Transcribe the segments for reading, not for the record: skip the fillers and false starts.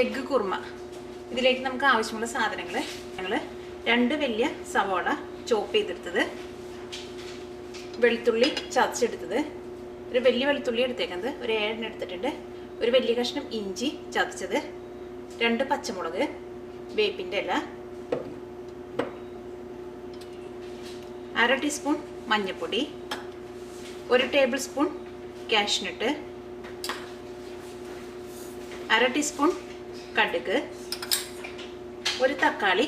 Egg korma. ഇതിലേക്ക് നമുക്ക് ആവശ്യമുള്ള സാധനങ്ങൾ ഞങ്ങൾ 2 വലിയ സവാള ചോപ്പ് ചെയ്തെടുത്തത്, വെളുത്തുള്ളി ചതച്ചെടുത്തത്, ഒരു വലിയ വെളുത്തുള്ളി എടുത്തേക്കുന്നത് ഒരു 7 എണ്ണം എടുത്തിട്ടുണ്ട്, ഒരു വലിയ കഷ്ണം ഇഞ്ചി ചതച്ചത്, 2 പച്ചമുളക്, വേപ്പിൻ്റെ ഇല, 1/2 ടീസ്പൂൺ മഞ്ഞൾപ്പൊടി, 1 ടേബിൾ സ്പൂൺ കാഷ്നട്ട്, 1/2 ടീസ്പൂൺ കടുക്, ഒരു തക്കാളി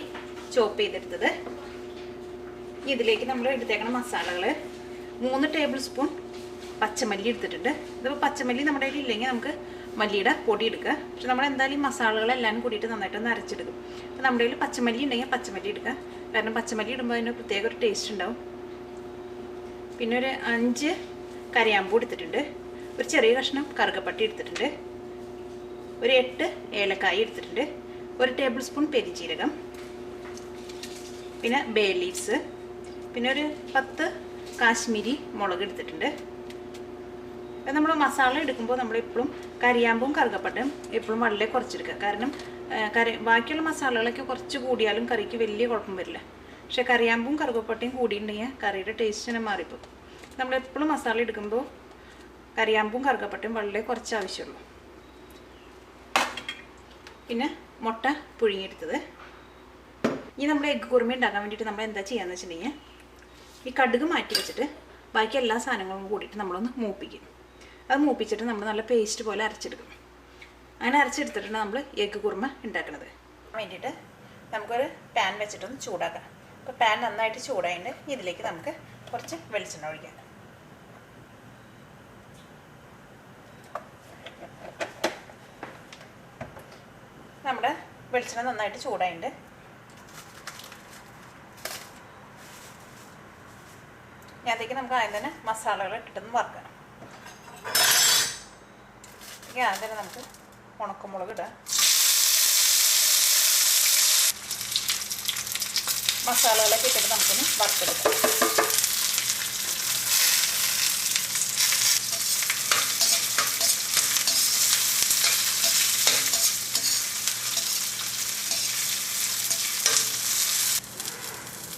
ചോപ്പ് ചെയ്തെടുത്തത്. ഇതിലേക്ക് നമ്മൾ എടുത്തേക്കുന്ന മസാലകൾ 3 ടേബിൾ സ്പൂൺ പച്ചമല്ലി എടുത്തിട്ടുണ്ട്. ഇതിപ്പോൾ പച്ചമല്ലി നമ്മുടെ കയ്യിൽ ഇല്ലെങ്കിൽ നമുക്ക് മല്ലിയുടെ പൊടി എടുക്കുക. പക്ഷെ നമ്മൾ എന്തായാലും ഈ മസാലകളെല്ലാം കൂടിയിട്ട് നന്നായിട്ടൊന്ന് അരച്ചെടുക്കും. അപ്പോൾ നമ്മുടെ കയ്യിൽ പച്ചമല്ലി ഉണ്ടെങ്കിൽ പച്ചമല്ലി എടുക്കുക, കാരണം പച്ചമല്ലി ഇടുമ്പോൾ അതിന് പ്രത്യേക ഒരു ടേസ്റ്റ് ഉണ്ടാവും. പിന്നെ ഒരു 5 കറിയാമ്പൂ എടുത്തിട്ടുണ്ട്, ഒരു ചെറിയ കഷ്ണം കറുകപ്പട്ടി എടുത്തിട്ടുണ്ട്, ഒരു 8 ഏലക്കായ എടുത്തിട്ടുണ്ട്, 1 ടേബിൾ സ്പൂൺ പെരിഞ്ജീരകം, പിന്നെ ബേ ലീവ്സ്, പിന്നെ ഒരു 10 കാശ്മീരി മുളക് എടുത്തിട്ടുണ്ട്. അപ്പം നമ്മൾ മസാല എടുക്കുമ്പോൾ നമ്മളെപ്പോഴും കരിയാമ്പും കറുകപ്പട്ടയും എപ്പോഴും വളരെ കുറച്ചെടുക്കുക. കാരണം ബാക്കിയുള്ള മസാലകളൊക്കെ കുറച്ച് കൂടിയാലും കറിക്ക് വലിയ കുഴപ്പം വരില്ല. പക്ഷേ കറിയാമ്പും കറുകപ്പട്ടയും കൂടിയിട്ടുണ്ടെങ്കിൽ കറിയുടെ ടേസ്റ്റ് തന്നെ മാറിപ്പോകും. നമ്മളെപ്പോഴും മസാല എടുക്കുമ്പോൾ കറിയാമ്പും കറുകപ്പട്ടയും വളരെ കുറച്ച് ആവശ്യമുള്ളൂ. പിന്നെ മുട്ട പുഴുങ്ങിയെടുത്തത്. ഇനി നമ്മൾ എഗ്ഗ് കുറുമ ഉണ്ടാക്കാൻ വേണ്ടിയിട്ട് നമ്മൾ എന്താ ചെയ്യാന്ന് വെച്ചിട്ടുണ്ടെങ്കിൽ ഈ കടുക് മാറ്റി വെച്ചിട്ട് ബാക്കി എല്ലാ സാധനങ്ങളും കൂടിയിട്ട് നമ്മളൊന്ന് മൂപ്പിക്കും. അത് മൂപ്പിച്ചിട്ട് നമ്മൾ നല്ല പേസ്റ്റ് പോലെ അരച്ചെടുക്കും. അങ്ങനെ അരച്ചെടുത്തിട്ടാണ് നമ്മൾ എഗ്ഗ് കുറുമ ഉണ്ടാക്കുന്നത്. വേണ്ടിയിട്ട് നമുക്കൊരു പാൻ വെച്ചിട്ടൊന്ന് ചൂടാക്കാം. അപ്പോൾ പാൻ നന്നായിട്ട് ചൂടായിട്ട് ഇതിലേക്ക് നമുക്ക് കുറച്ച് വെളിച്ചെണ്ണ ഒഴിക്കാം. നമ്മുടെ വെളിച്ചെണ്ണ നന്നായിട്ട് ചൂടായിട്ട് അതിലേക്ക് നമുക്ക് ആദ്യം തന്നെ മസാലകൾ ഇട്ടിട്ടൊന്ന് വറുക്കാം. ആദ്യം തന്നെ നമുക്ക് ഉണക്കമുളക് ഇടാം. മസാലകളൊക്കെ ഇട്ടിട്ട് നമുക്കൊന്ന് വറുത്തെടുക്കാം.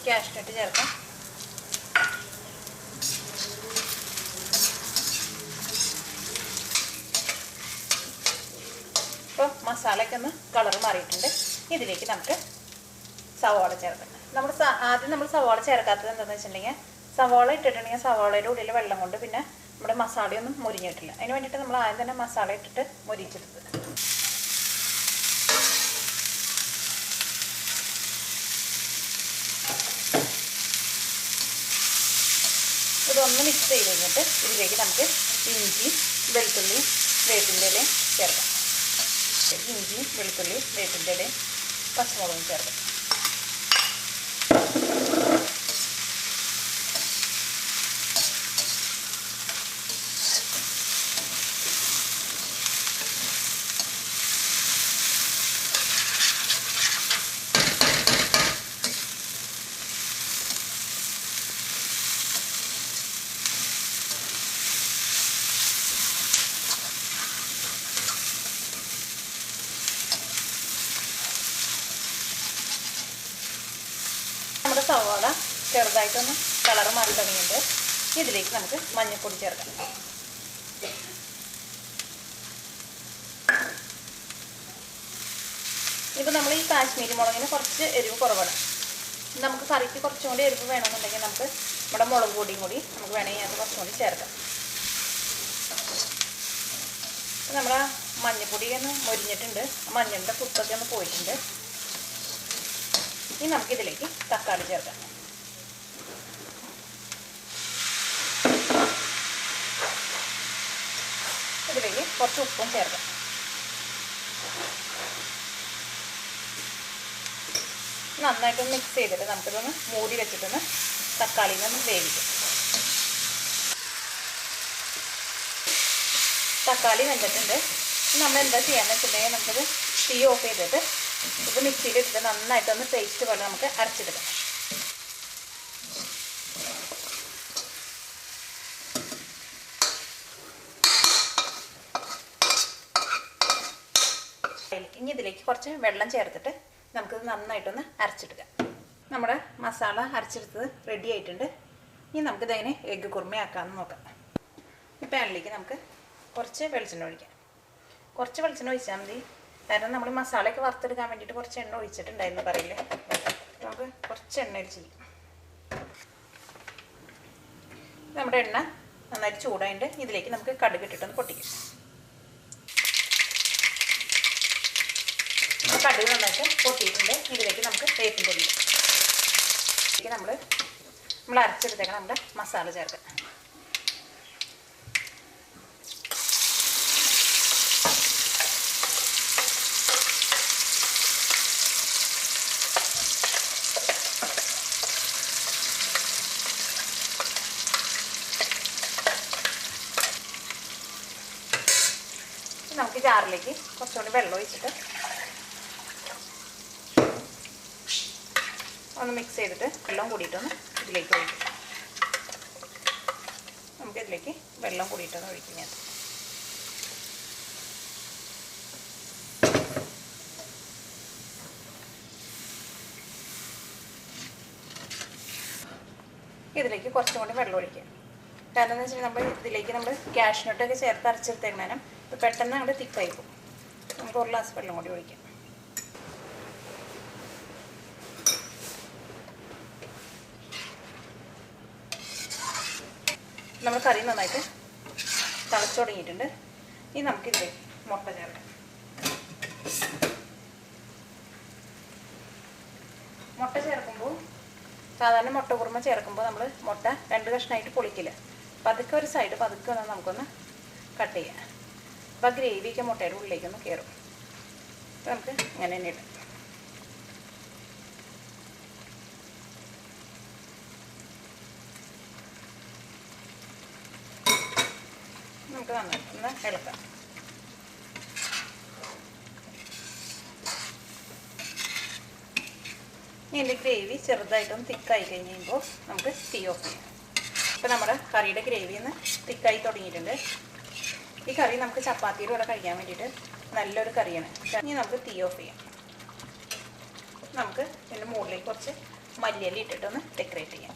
കാഷ്നട്ട് ചേർക്കാം. ഇപ്പോൾ മസാലയൊക്കെ ഒന്ന് കളർ മാറിയിട്ടുണ്ട്. ഇതിലേക്ക് നമുക്ക് സവാള ചേർക്കാം. ആദ്യം നമ്മൾ സവാള ചേർക്കാത്തത് എന്താണെന്ന് വെച്ചിട്ടുണ്ടെങ്കിൽ സവാള ഇട്ടിട്ടുണ്ടെങ്കിൽ സവാളയുടെ ഉള്ളിൽ വെള്ളം കൊണ്ട് പിന്നെ നമ്മുടെ മസാലയൊന്നും മുരിഞ്ഞിട്ടില്ല. അതിന് വേണ്ടിയിട്ട് നമ്മൾ ആദ്യം തന്നെ മസാല ഇട്ടിട്ട് മുരിച്ചെടുത്തത്. ഇതൊന്ന് മിക്സ് ചെയ്ത് കഴിഞ്ഞിട്ട് ഇതിലേക്ക് നമുക്ക് ഇഞ്ചി, വെളുത്തുള്ളി, വേപ്പിൻ്റെ ഇലയും ചേർക്കാം. ഇഞ്ചി, വെളുത്തുള്ളി, വേപ്പിൻ്റെ ഇലയും പച്ചമുളകും ചേർക്കാം. നമ്മുടെ സവാള ചെറുതായിട്ടൊന്ന് കളർ മാറി തുടങ്ങിയിട്ട് ഇതിലേക്ക് നമുക്ക് മഞ്ഞൾപ്പൊടി ചേർക്കാം. ഇപ്പോൾ നമ്മൾ ഈ കാശ്മീരി മുളകിന് കുറച്ച് എരിവ് കുറവാണ്. നമുക്ക് കറിക്ക് കുറച്ചും കൂടി എരിവ് വേണമെന്നുണ്ടെങ്കിൽ നമുക്ക് നമ്മുടെ മുളക് പൊടിയും കൂടി നമുക്ക് വേണമെങ്കിൽ അത് കുറച്ചും കൂടി ചേർക്കാം. നമ്മുടെ മഞ്ഞൾപ്പൊടി ഒന്ന് മൊരിഞ്ഞിട്ടുണ്ട്, മഞ്ഞളുടെ കുത്തൊക്കെ ഒന്ന് പോയിട്ടുണ്ട്. ഇനി നമുക്കിതിലേക്ക് തക്കാളി ചേർക്കാം. ഇതിലേക്ക് കുറച്ച് ഉപ്പും ചേർക്കാം. നന്നായിട്ടൊന്ന് മിക്സ് ചെയ്തിട്ട് നമുക്കിതൊന്ന് മൂടി വെച്ചിട്ടൊന്ന് തക്കാളിനൊന്ന് വേവിക്കാം. തക്കാളി വെന്തിട്ടുണ്ട്. നമ്മൾ എന്താ ചെയ്യാന്ന് വെച്ചിട്ടുണ്ടെങ്കിൽ നമുക്കത് തീ ഓഫ് ചെയ്തിട്ട് ഇത് മിക്സിയിലിട്ടിട്ട് നന്നായിട്ടൊന്ന് പേസ്റ്റ് പോലെ നമുക്ക് അരച്ചെടുക്കാം. ഇനി ഇതിലേക്ക് കുറച്ച് വെള്ളം ചേർത്തിട്ട് നമുക്കിത് നന്നായിട്ടൊന്ന് അരച്ചെടുക്കാം. നമ്മുടെ മസാല അരച്ചെടുത്തത് റെഡി ആയിട്ടുണ്ട്. ഇനി നമുക്കിതങ്ങനെ എഗ്ഗ് കുറുമയാക്കാമെന്ന് നോക്കാം. ഈ പാനിലേക്ക് നമുക്ക് കുറച്ച് വെളിച്ചെണ്ണ ഒഴിക്കാം. കുറച്ച് വെളിച്ചെണ്ണ ഒഴിച്ചാൽ മതി. കാരണം നമ്മൾ മസാലയൊക്കെ വറുത്തെടുക്കാൻ വേണ്ടിയിട്ട് കുറച്ച് എണ്ണ ഒഴിച്ചിട്ടുണ്ടായിരുന്നു പറയില്ലേ. നമുക്ക് കുറച്ച് എണ്ണ ഒഴിച്ച് നമ്മുടെ എണ്ണ നന്നായിട്ട് ചൂടായിട്ട് ഇതിലേക്ക് നമുക്ക് കടുക് ഇട്ടിട്ടൊന്ന് പൊട്ടിക്കാം. കടുക് നന്നായിട്ട് പൊട്ടിയിട്ടുണ്ട്. ഇതിലേക്ക് നമുക്ക് വേപ്പിൻ പൊടി നമ്മൾ അരച്ചെടുത്തേക്കണം നമ്മുടെ മസാല ചേർക്കാം. നമുക്ക് ജാറിലേക്ക് കുറച്ചുകൂടി വെള്ളം ഒഴിച്ചിട്ട് ഒന്ന് മിക്സ് ചെയ്തിട്ട് വെള്ളം കൂടിയിട്ടൊന്ന് ഇതിലേക്ക് ഒഴിക്കും. നമുക്കിതിലേക്ക് വെള്ളം കൂടിയിട്ടൊന്ന് ഒഴിക്കും. ഞാൻ ഇതിലേക്ക് കുറച്ചും കൂടി വെള്ളം ഒഴിക്കാം. കാരണം എന്ന് വെച്ചിട്ടുണ്ടെങ്കിൽ നമ്മൾ കാഷ്നട്ടൊക്കെ ചേർത്ത് അരച്ചെടുത്തേക്കണം. ഇത് പെട്ടെന്ന് അങ്ങോട്ട് തിക്കായി പോകും. നമുക്ക് ഒരു ഗ്ലാസ് വെള്ളം കൂടി ഒഴിക്കാം. നമ്മൾ കറി നന്നായിട്ട് തിളച്ചു തുടങ്ങിയിട്ടുണ്ട്. ഇനി നമുക്കിതിലേക്ക് മുട്ട ചേർക്കാം. മുട്ട ചേർക്കുമ്പോൾ സാധാരണ മുട്ട കുറുമ ചേർക്കുമ്പോൾ നമ്മൾ മുട്ട 2 കഷ്ണമായിട്ട് പൊളിക്കില്ല. പതുക്കെ ഒരു സൈഡ് പതുക്കെ വന്നാൽ നമുക്കൊന്ന് കട്ട് ചെയ്യാം. അപ്പോൾ ഗ്രേവിയൊക്കെ മുട്ടയുടെ ഉള്ളിലേക്കൊന്ന് കയറും. അപ്പോൾ നമുക്ക് ഇങ്ങനെ തന്നെ ഇടാം. നമുക്ക് നന്നായിട്ട് ഒന്ന് ഇളക്കാം. ഇതിൻ്റെ ഗ്രേവി ചെറുതായിട്ടൊന്ന് തിക്കായി കഴിഞ്ഞ് കഴിയുമ്പോൾ നമുക്ക് തീ ഓഫ് ചെയ്യാം. ഇപ്പോൾ നമ്മുടെ കറിയുടെ ഗ്രേവി ഒന്ന് തിക്കായി തുടങ്ങിയിട്ടുണ്ട്. ഈ കറി നമുക്ക് ചപ്പാത്തിയുടെ കൂടെ കഴിക്കാൻ വേണ്ടിയിട്ട് നല്ലൊരു കറിയാണ്. ഇനി നമുക്ക് തീ ഓഫ് ചെയ്യാം. നമുക്ക് ഇതിൻ്റെ മുകളിലേക്ക് കുറച്ച് മല്ലിയില ഇട്ടിട്ടൊന്ന് ഡെക്കറേറ്റ് ചെയ്യാം.